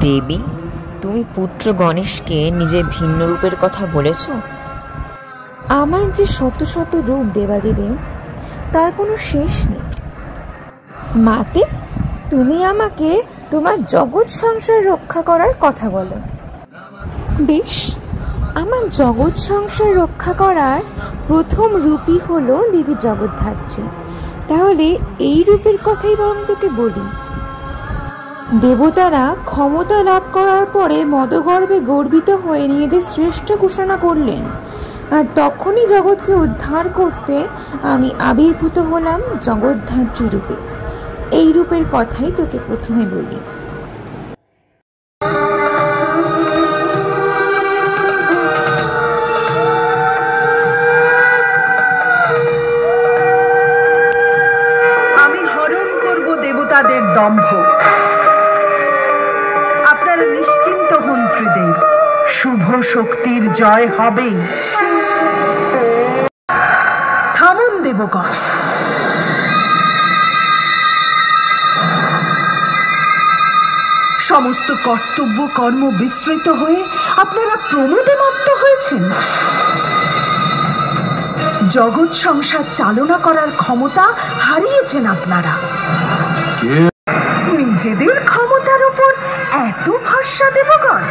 দেবী, তুমি পুত্র গণেশকে নিজের ভিন্ন রূপের কথা বলেছ। আমার যে শত শত রূপ দেবাদিদেব, তার কোনো শেষ নেই। মাতে, তুমি আমাকে তোমার জগৎ সংসার রক্ষা করার কথা বলো। বেশ, আমার জগৎ সংসার রক্ষা করার প্রথম রূপই হলো দেবী জগদ্ধাত্রী। তাহলে এই রূপের কথাই বরং তোকে বলি। দেবতারা ক্ষমতা লাভ করার পরে মদগর্ভে গর্বিত হয়ে নিজেদের শ্রেষ্ঠ ঘোষণা করলেন, আর তখনই জগৎকে উদ্ধার করতে আমি আবির্ভূত হলাম জগদ্ধাত্রী রূপে। এই রূপের কথাই তোকে প্রথমে বলি। আমি হরণ করব দেবতাদের দম্ভ। আপনারা নিশ্চিন্ত হন ত্রিদেব, শুভ শক্তির জয় হবেই। থামুন দেবগণ। সমস্ত কর্তব্য কর্ম বিস্মৃত হয়ে আপনারা প্রমোদে মত্ত হয়েছেন। জগৎ সংসার চালনা করার ক্ষমতা হারিয়েছেন আপনারা। নিজেদের ক্ষমতার উপর এত ভরসা দেবগণ?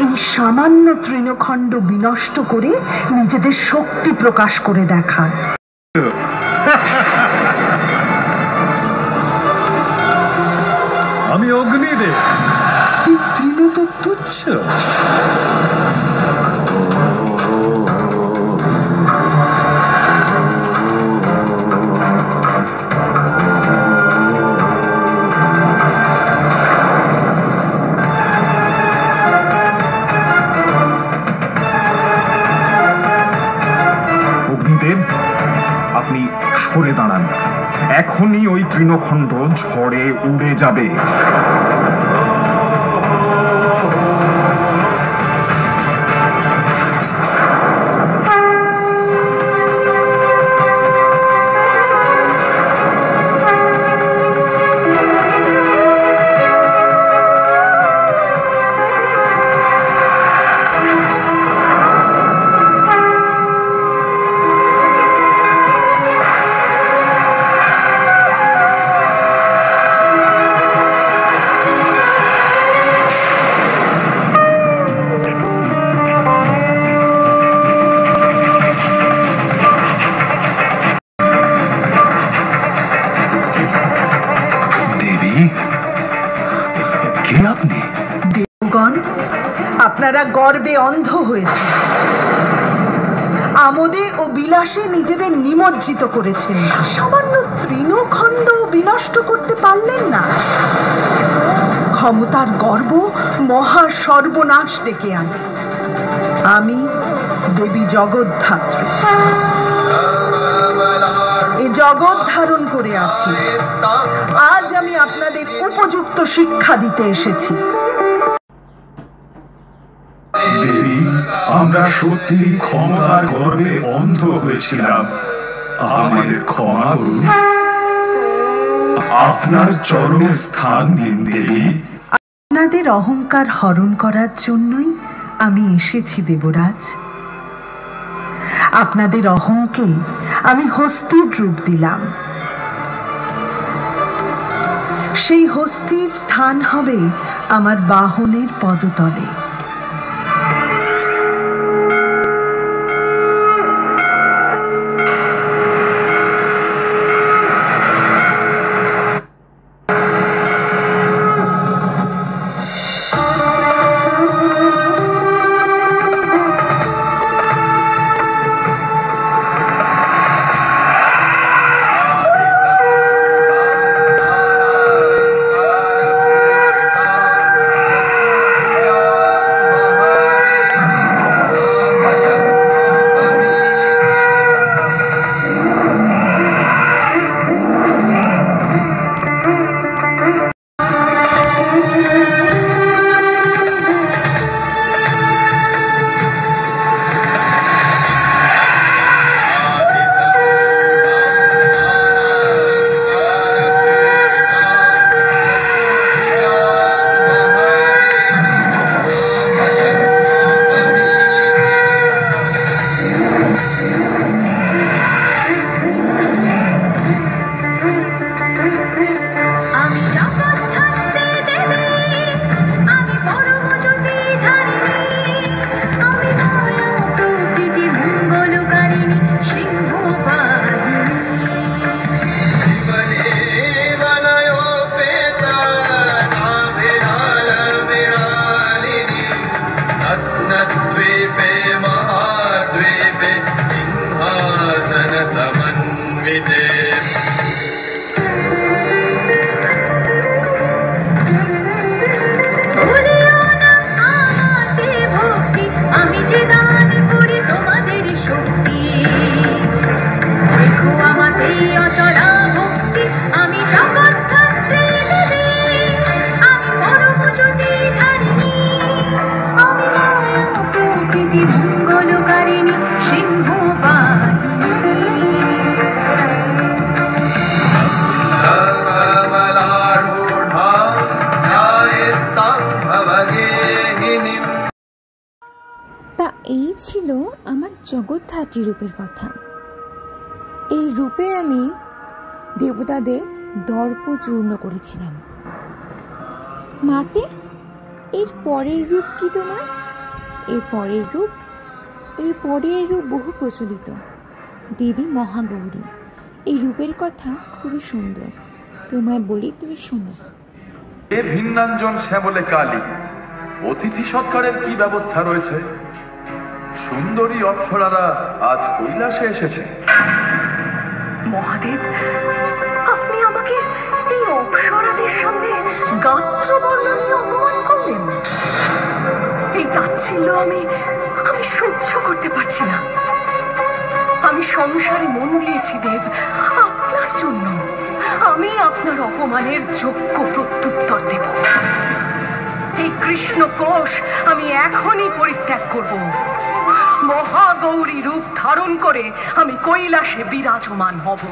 এই সামান্য তৃণখণ্ড বিনষ্ট করে নিজেদের শক্তি প্রকাশ করে দেখান। আমি অগ্নিদেব। এই তৃণ তো তুচ্ছ। অগ্নিদেব, আপনি সরে দাঁড়ান। এখনই ওই তৃণখণ্ড ঝড়ে উড়ে যাবে। দেবগণ, আপনারা গর্বে অন্ধ হয়েছে, আমোদে ও বিলাসে নিজেদের নিমজ্জিত করেছেন। সামান্য তৃণখণ্ড বিনষ্ট করতে পারলেন না। ক্ষমতার গর্ব মহা সর্বনাশ ডেকে আনে। আমি দেবী জগদ্ধাত্রী এ জগৎ ধারণ করে আছি। আজ আমি আপনাদের উপযুক্ত শিক্ষা দিতে এসেছি। দেবী, আমরা সত্যি ক্ষমতার গর্বে অন্ধ হয়েছিলাম। আমাদের ক্ষমা করুন। আপনার চরণে স্থান দিন দেবী। আপনাদের অহংকার হরণ করার জন্যই আমি এসেছি দেবরাজ। আপনাদের অহংকে আমি হস্তির রূপ দিলাম। সেই হস্তির স্থান হবে আমার বাহনের পদতলে। এই ছিল আমার জগৎধাত্রী রূপের কথা। এই রূপে আমি দেবতাদের দর্প চূর্ণ করেছিলাম। মাতে, এর পরের রূপ কি তোমার? এর পরের রূপ বহু প্রচলিত, দেবী মহাগৌরী। এই রূপের কথা খুবই সুন্দর, তোমায় বলি, তুমি শোনো। এ ভিন্নাঞ্জন শ্যামলে কালী, অতিথি সৎকারের কি ব্যবস্থা রয়েছে? সুন্দরী অপ্সরারা আজ কৈলাসে এসেছে। মহাদেব, আপনি আমাকে এই অপ্সরাদের সামনে গাত্র বর্ণনীয় অপমান করলেন। এই তাচ্ছিল্য আমি সহ্য করতে পারছি না। আমি সংসারে মন দিয়েছি দেব আপনার জন্য। আমি আপনার অপমানের যোগ্য প্রত্যুত্তর দেব। এই কৃষ্ণ কোষ আমি এখনই পরিত্যাগ করব। মহাগৌরী রূপ ধারণ করে আমি কৈলাসে বিরাজমান হব।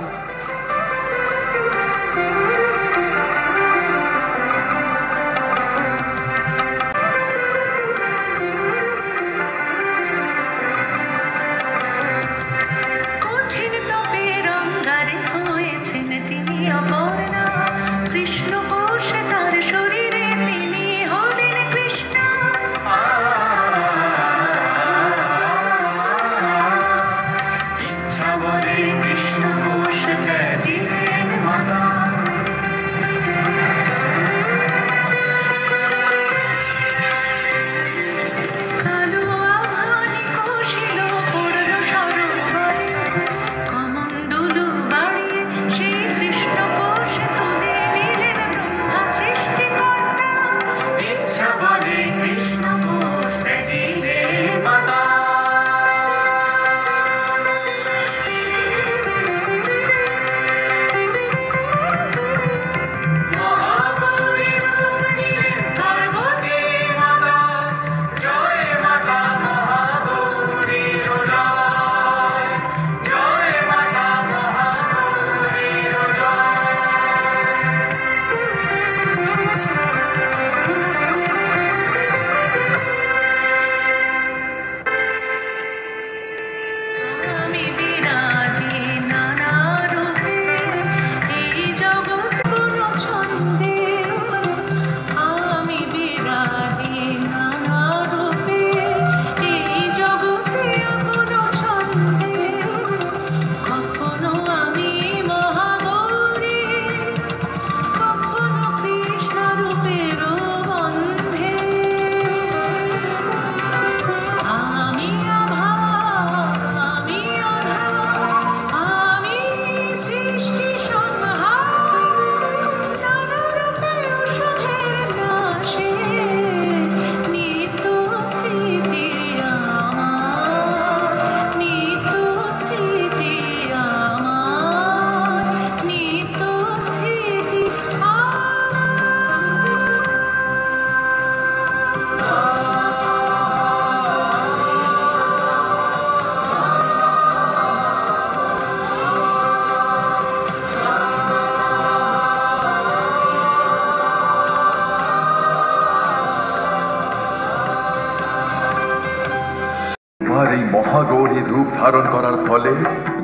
এই মহাগৌরীর রূপ ধারণ করার ফলে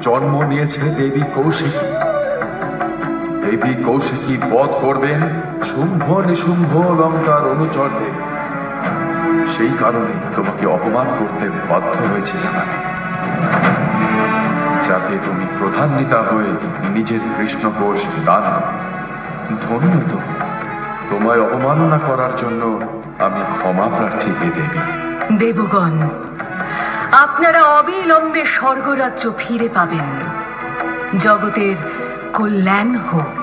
জন্ম নিয়েছে দেবী কৌশিকী। দেবী কৌশিকী বধ করবেন শুম্ভ নিশুম্ভ লঙ্কার অনুচরদের। সেই কারণে তোমাকে অপমান করতে বাধ্য হয়েছিলাম আমি, যাতে তুমি প্রধান্বিতা হয়ে নিজের কৃষ্ণকোষ দান করো। ধন্য তো, তোমায় অবমাননা করার জন্য আমি ক্ষমা প্রার্থী হে দেবী। দেবগণ, আপনারা অবিলম্বে স্বর্গরাজ্য ফিরে পাবেন। জগতের কল্যাণ হোক।